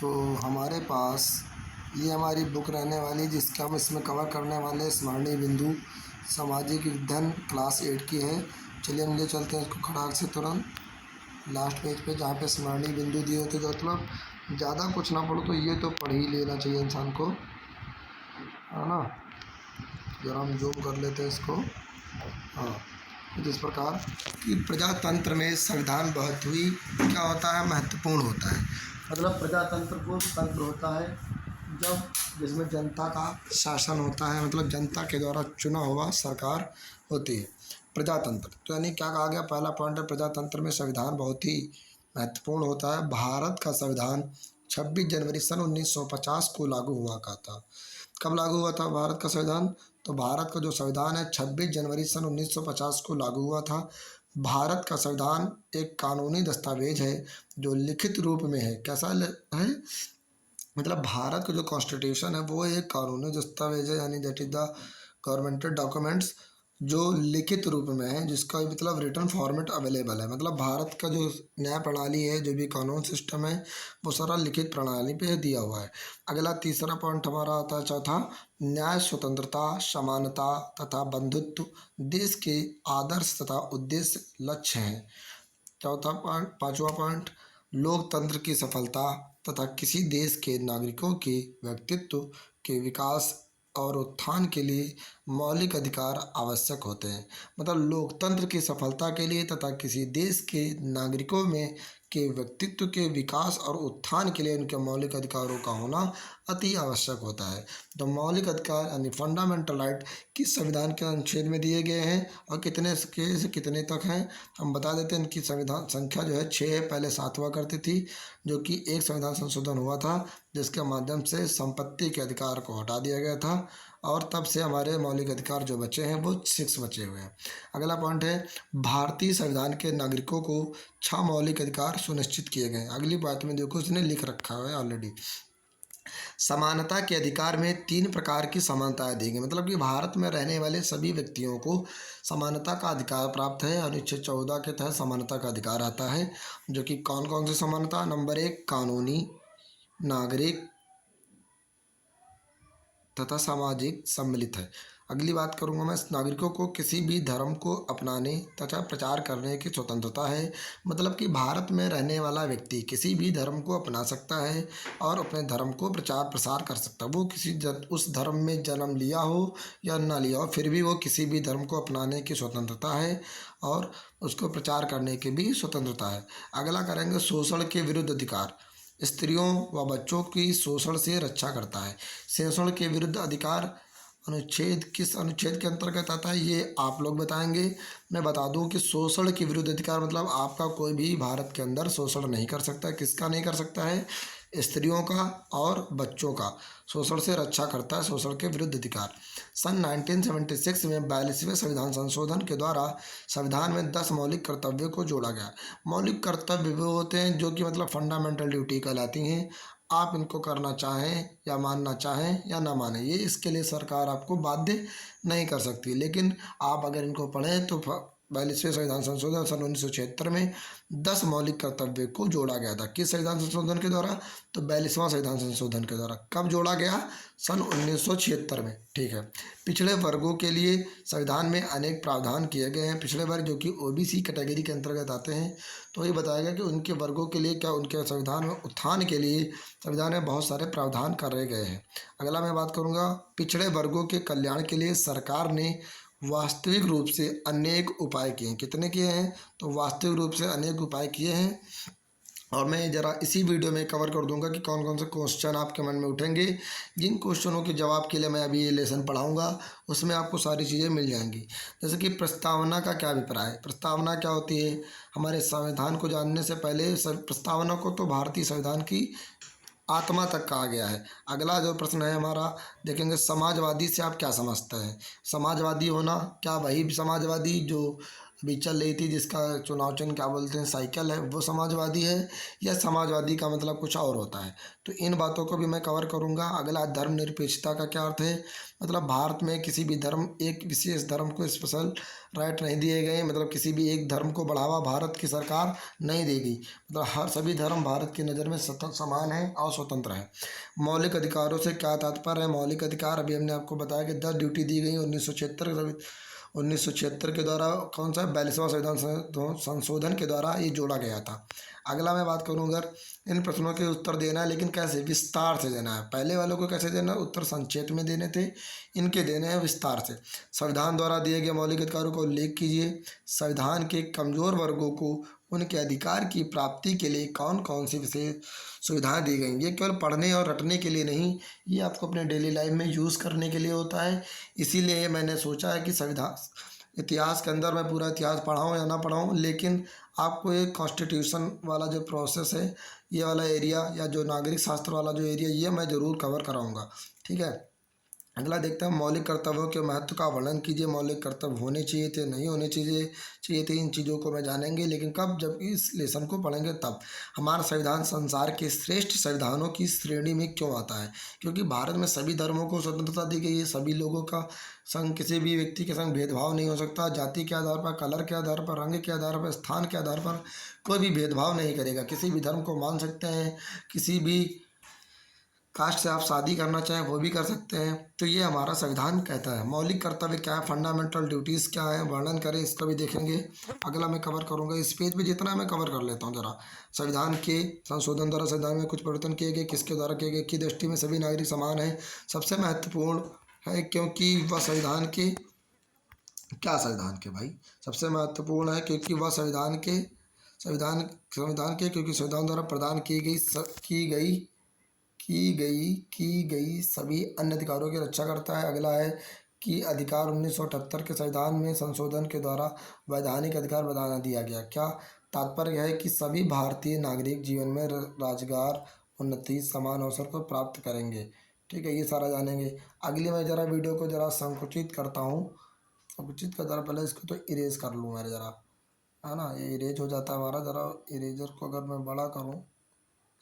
तो हमारे पास ये हमारी बुक रहने वाली जिसके हम इसमें कवर करने वाले स्मरणीय बिंदु सामाजिक विज्ञान क्लास 8 की है। चलिए हम ले चलते हैं इसको खड़ाक से तुरंत लास्ट पेज पे जहाँ पे स्मरणीय बिंदु दिए होते तो मतलब ज़्यादा कुछ ना पढ़ो तो ये तो पढ़ ही लेना चाहिए इंसान को, है ना। जरा हम जूम कर लेते हैं इसको। हाँ, जिस प्रकार कि प्रजातंत्र में संविधान बहुत ही क्या होता है, महत्वपूर्ण होता है। मतलब प्रजातंत्र वो तंत्र होता है जब जिसमें जनता का शासन होता है, मतलब जनता के द्वारा चुना हुआ सरकार होती है प्रजातंत्र। तो यानी क्या कहा गया, पहला पॉइंट है प्रजातंत्र में संविधान बहुत ही महत्वपूर्ण होता है। भारत का संविधान 26 जनवरी सन 1950 को लागू हुआ का था। कब लागू हुआ था भारत का संविधान? तो भारत का जो संविधान है 26 जनवरी सन 1950 को लागू हुआ था। भारत का संविधान एक कानूनी दस्तावेज है जो लिखित रूप में है। कैसा है? मतलब भारत का जो कॉन्स्टिट्यूशन है वो एक कानूनी दस्तावेज है, यानी that is the governmental documents जो लिखित रूप में है, जिसका मतलब रिटर्न फॉर्मेट अवेलेबल है। मतलब भारत का जो न्याय प्रणाली है, जो भी कानून सिस्टम है, वो सारा लिखित प्रणाली पे दिया हुआ है। अगला तीसरा पॉइंट हमारा आता है चौथा, न्याय, स्वतंत्रता, समानता तथा बंधुत्व देश के आदर्श तथा उद्देश्य लक्ष्य हैं। चौथा पॉइंट, पांचवा पॉइंट, लोकतंत्र की सफलता तथा किसी देश के नागरिकों के व्यक्तित्व के विकास और उत्थान के लिए मौलिक अधिकार आवश्यक होते हैं। मतलब लोकतंत्र की सफलता के लिए तथा किसी देश के नागरिकों में के व्यक्तित्व के विकास और उत्थान के लिए उनके मौलिक अधिकारों का होना अति आवश्यक होता है। तो मौलिक अधिकार यानी फंडामेंटल राइट किस संविधान के अनुच्छेद में दिए गए हैं और कितने से कितने तक हैं, हम बता देते हैं। इनकी संविधान संख्या जो है 6 है, पहले 7 हुआ करती थी, जो कि एक संविधान संशोधन हुआ था जिसके माध्यम से संपत्ति के अधिकार को हटा दिया गया था, और तब से हमारे मौलिक अधिकार जो बचे हैं वो 6 बचे हुए हैं। अगला पॉइंट है, भारतीय संविधान के नागरिकों को 6 मौलिक अधिकार सुनिश्चित किए गए। अगली बात में देखो उसने लिख रखा है ऑलरेडी। समानता के अधिकार में 3 प्रकार की समानताएं दी गई। मतलब कि भारत में रहने वाले सभी व्यक्तियों को समानता का अधिकार प्राप्त है। अनुच्छेद 14 के तहत समानता का अधिकार आता है, जो कि कौन कौन सी समानता? नंबर 1 कानूनी, नागरिक तथा सामाजिक सम्मिलित है। अगली बात करूंगा मैं, नागरिकों को किसी भी धर्म को अपनाने तथा प्रचार करने की स्वतंत्रता है। मतलब कि भारत में रहने वाला व्यक्ति किसी भी धर्म को अपना सकता है और अपने धर्म को प्रचार प्रसार कर सकता है। वो किसी उस धर्म में जन्म लिया हो या ना लिया हो, फिर भी वो किसी भी धर्म को अपनाने की स्वतंत्रता है और उसको प्रचार करने की भी स्वतंत्रता है। अगला करेंगे शोषण के विरुद्ध अधिकार। स्त्रियों व बच्चों की शोषण से रक्षा करता है। शोषण के विरुद्ध अधिकार अनुच्छेद किस अनुच्छेद के अंतर्गत आता है, ये आप लोग बताएंगे। मैं बता दूं कि शोषण के विरुद्ध अधिकार मतलब आपका कोई भी भारत के अंदर शोषण नहीं कर सकता। किसका नहीं कर सकता है? स्त्रियों का और बच्चों का शोषण से रक्षा करता है, शोषण के विरुद्ध अधिकार। सन 1976 में 42वें संविधान संशोधन के द्वारा संविधान में 10 मौलिक कर्तव्यों को जोड़ा गया। मौलिक कर्तव्य वो होते हैं जो कि मतलब फंडामेंटल ड्यूटी कहलाती हैं। आप इनको करना चाहें या मानना चाहें या ना मानें, ये इसके लिए सरकार आपको बाध्य नहीं कर सकती। लेकिन आप अगर इनको पढ़ें तो 42वें संविधान संशोधन सन 1976 में 10 मौलिक कर्तव्य को जोड़ा गया था। किस संविधान संशोधन के द्वारा? तो 42वां संविधान संशोधन के द्वारा। कब जोड़ा गया? सन 1976 में। ठीक है। पिछड़े वर्गों के लिए संविधान में अनेक प्रावधान किए गए हैं। पिछड़े वर्ग जो कि ओबीसी कैटेगरी के अंतर्गत आते हैं, तो ये बताया गया कि उनके वर्गों के लिए क्या उनके संविधान में उत्थान के लिए संविधान में बहुत सारे प्रावधान करे गए हैं। अगला मैं बात करूँगा, पिछड़े वर्गों के कल्याण के लिए सरकार ने वास्तविक रूप से अनेक उपाय किए हैं। कितने किए हैं? तो वास्तविक रूप से अनेक उपाय किए हैं। और मैं ज़रा इसी वीडियो में कवर कर दूंगा कि कौन कौन से क्वेश्चन आपके मन में उठेंगे। जिन क्वेश्चनों के जवाब के लिए मैं अभी ये लेसन पढ़ाऊंगा उसमें आपको सारी चीज़ें मिल जाएंगी। जैसे कि प्रस्तावना का क्या अभिप्राय है? प्रस्तावना क्या होती है? हमारे संविधान को जानने से पहले प्रस्तावना को तो भारतीय संविधान की आत्मा तक कहा गया है। अगला जो प्रश्न है हमारा, देखेंगे समाजवादी से आप क्या समझते हैं? समाजवादी होना क्या वही समाजवादी जो अभी चल रही थी, जिसका चुनाव चिन्ह क्या बोलते हैं साइकिल है, वो समाजवादी है, या समाजवादी का मतलब कुछ और होता है। तो इन बातों को भी मैं कवर करूँगा। अगला, धर्मनिरपेक्षता का क्या अर्थ है? मतलब भारत में किसी भी धर्म, एक विशेष धर्म को स्पेशल राइट नहीं दिए गए, मतलब किसी भी एक धर्म को बढ़ावा भारत की सरकार नहीं देगी। मतलब हर सभी धर्म भारत की नज़र में समान है और स्वतंत्र है। मौलिक अधिकारों से क्या तात्पर्य है? मौलिक अधिकार अभी हमने आपको बताया कि 10 ड्यूटी दी गई 1976 के द्वारा, कौन सा 42वां संविधान संशोधन के द्वारा ये जोड़ा गया था। अगला मैं बात करूँ, अगर इन प्रश्नों के उत्तर देना है, लेकिन कैसे? विस्तार से देना है। पहले वालों को कैसे देना है? उत्तर संक्षेप में देने थे, इनके देने हैं विस्तार से। संविधान द्वारा दिए गए मौलिक अधिकारों का उल्लेख कीजिए। संविधान के कमजोर वर्गों को उनके अधिकार की प्राप्ति के लिए कौन कौन सी विशेष सुविधाएं दी गई? ये केवल पढ़ने और रटने के लिए नहीं, ये आपको अपने डेली लाइफ में यूज़ करने के लिए होता है। इसीलिए मैंने सोचा है कि संविधान इतिहास के अंदर मैं पूरा इतिहास पढ़ाऊँ या ना पढ़ाऊँ, लेकिन आपको ये कॉन्स्टिट्यूशन वाला जो प्रोसेस है, ये वाला एरिया, या जो नागरिक शास्त्र वाला जो एरिया, ये मैं ज़रूर कवर कराऊँगा। ठीक है। अगला देखते हैं, मौलिक कर्तव्यों के महत्व का वर्णन कीजिए। मौलिक कर्तव्य होने चाहिए थे, नहीं होने चाहिए थे, इन चीज़ों को मैं जानेंगे, लेकिन कब? जब इस लेसन को पढ़ेंगे तब। हमारा संविधान संसार के श्रेष्ठ संविधानों की श्रेणी में क्यों आता है? क्योंकि भारत में सभी धर्मों को स्वतंत्रता दी गई है। सभी लोगों का संग, किसी भी व्यक्ति के संग भेदभाव नहीं हो सकता। जाति के आधार पर, कलर के आधार पर, रंग के आधार पर, स्थान के आधार पर कोई भी भेदभाव नहीं करेगा। किसी भी धर्म को मान सकते हैं, किसी भी कास्ट से आप शादी करना चाहें वो भी कर सकते हैं। तो ये हमारा संविधान कहता है। मौलिक कर्तव्य क्या है? फंडामेंटल ड्यूटीज़ क्या है? वर्णन करें, इसका भी देखेंगे। अगला मैं कवर करूँगा, इस पेज पे जितना मैं कवर कर लेता हूँ ज़रा। संविधान के संशोधन द्वारा संविधान में कुछ परिवर्तन किए गए, किसके द्वारा किए गए? की दृष्टि में सभी नागरिक समान है। सबसे महत्वपूर्ण है, क्योंकि वह संविधान के, क्या संविधान के भाई? सबसे महत्वपूर्ण है क्योंकि वह संविधान संविधान के क्योंकि संविधान द्वारा प्रदान की गई सभी अन्य अधिकारों की रक्षा करता है। अगला है कि अधिकार 1978 के संविधान में संशोधन के द्वारा वैधानिक अधिकार बढ़ा दिया गया। क्या तात्पर्य है? कि सभी भारतीय नागरिक जीवन में रोजगार, उन्नति, समान अवसर को प्राप्त करेंगे। ठीक है, ये सारा जानेंगे। अगली मैं ज़रा वीडियो को ज़रा संकुचित करता हूँ। संकुचित का ज़रा पहले इसको तो इरेज कर लूँ मेरे ज़रा, है ना, ये इरेज हो जाता है हमारा। ज़रा इरेजर को अगर मैं बड़ा करूँ,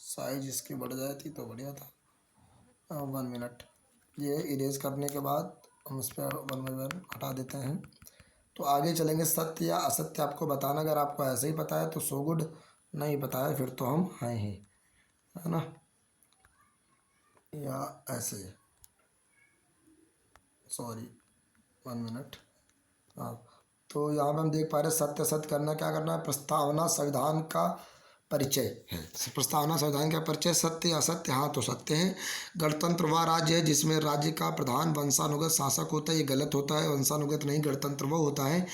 साइज इसकी बढ़ जाती तो बढ़िया था। 1 मिनट। ये इरेज करने के बाद हम इस पर 1 बाई 1 हटा देते हैं। तो आगे चलेंगे। सत्य या असत्य आपको बताना। अगर आपको ऐसे ही पता है तो सो गुड, नहीं पता है फिर तो हम हैं ही, है ना, या ऐसे, सॉरी 1 मिनट। हाँ, तो यहाँ पे हम देख पा रहे हैं, सत्य असत्य करना, क्या करना है? प्रस्तावना संविधान का परिचय है। प्रस्तावना संविधान का परिचय। सत्य या असत्य? हाँ, तो सत्य है। गणतंत्र वह राज्य है जिसमें राज्य का प्रधान वंशानुगत शासक होता है। ये गलत होता है, वंशानुगत नहीं। गणतंत्र वो होता है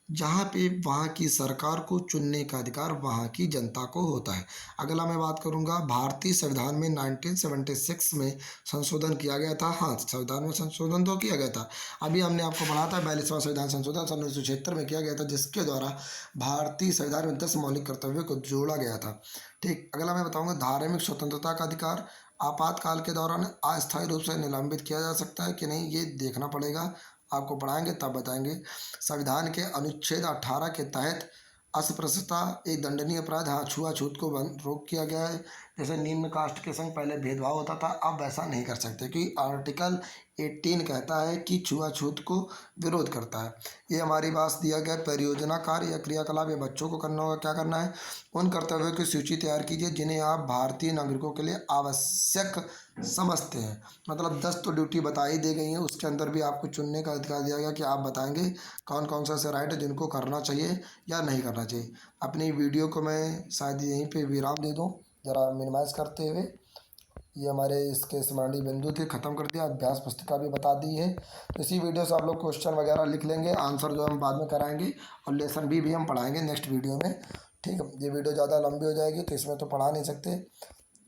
जहाँ पे वहाँ की सरकार को चुनने का अधिकार वहाँ की जनता को होता है। अगला मैं बात करूँगा, भारतीय संविधान में 1976 में संशोधन किया गया था। हाँ, संविधान में संशोधन तो किया गया था। अभी हमने आपको पढ़ा था 42वां संविधान संशोधन सन 1976 में किया गया था, जिसके द्वारा भारतीय संविधान में 10 मौलिक कर्तव्यों को जोड़ा गया था। ठीक, अगला मैं बताऊँगा, धार्मिक स्वतंत्रता का अधिकार। आपातकाल के दौरान अस्थायी रूप से निलंबित किया जा सकता है कि नहीं, ये देखना पड़ेगा। आपको पढ़ाएंगे तब बताएंगे। संविधान के अनुच्छेद 18 के तहत अस्पृश्यता एक दंडनीय अपराध। हाँ, छुआछूत को रोक किया गया है। जैसे निम्न कास्ट के संग पहले भेदभाव होता था, अब वैसा नहीं कर सकते, क्योंकि आर्टिकल 18 कहता है कि छुआछूत को विरोध करता है। ये हमारी बात दिया गया। परियोजना कार्य या क्रियाकलाप ये बच्चों को करना होगा। क्या करना है? उन कर्तव्यों की सूची तैयार कीजिए जिन्हें आप भारतीय नागरिकों के लिए आवश्यक समझते हैं। मतलब 10 तो ड्यूटी बता ही दे गई हैं, उसके अंदर भी आपको चुनने का अधिकार दिया गया कि आप बताएंगे कौन कौन सा ऐसे राइट है जिनको करना चाहिए या नहीं करना चाहिए। अपनी वीडियो को मैं शायद यहीं पे विराम दे दूँ, ज़रा मिनिमाइज करते हुए। ये हमारे इसके स्मरणीय बिंदु थे, ख़त्म कर दिया। अभ्यास पुस्तिका भी बता दी है। तो इसी वीडियो से आप लोग क्वेश्चन वगैरह लिख लेंगे, आंसर जो हम बाद में कराएंगे, और लेसन भी हम पढ़ाएंगे नेक्स्ट वीडियो में। ठीक है, ये वीडियो ज़्यादा लंबी हो जाएगी तो इसमें तो पढ़ा नहीं सकते,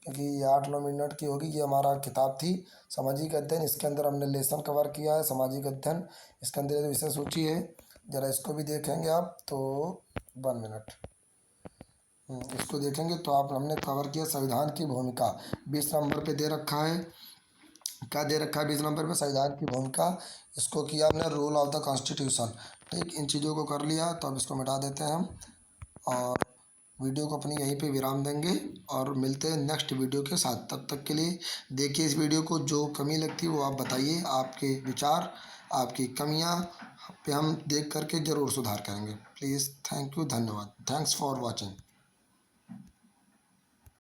क्योंकि ये 8-9 मिनट की होगी। ये हमारा किताब थी सामाजिक अध्ययन, इसके अंदर हमने लेसन कवर किया है सामाजिक अध्ययन। इसके अंदर विषय सूची है, ज़रा इसको भी देखेंगे आप तो 1 मिनट। इसको देखेंगे तो आप, हमने कवर किया संविधान की भूमिका। 20 नंबर पे दे रखा है क्या दे रखा है 20 नंबर पे, संविधान की भूमिका, इसको किया हमने रूल ऑफ द कॉन्स्टिट्यूशन। ठीक, इन चीज़ों को कर लिया तो अब इसको मिटा देते हैं हम, और वीडियो को अपनी यहीं पे विराम देंगे और मिलते हैं नेक्स्ट वीडियो के साथ। तब तक के लिए देखिए इस वीडियो को, जो कमी लगती है वो आप बताइए, आपके विचार, आपकी कमियां पे हम देख करके ज़रूर सुधार करेंगे। प्लीज़, थैंक यू, धन्यवाद, थैंक्स फॉर वॉचिंग।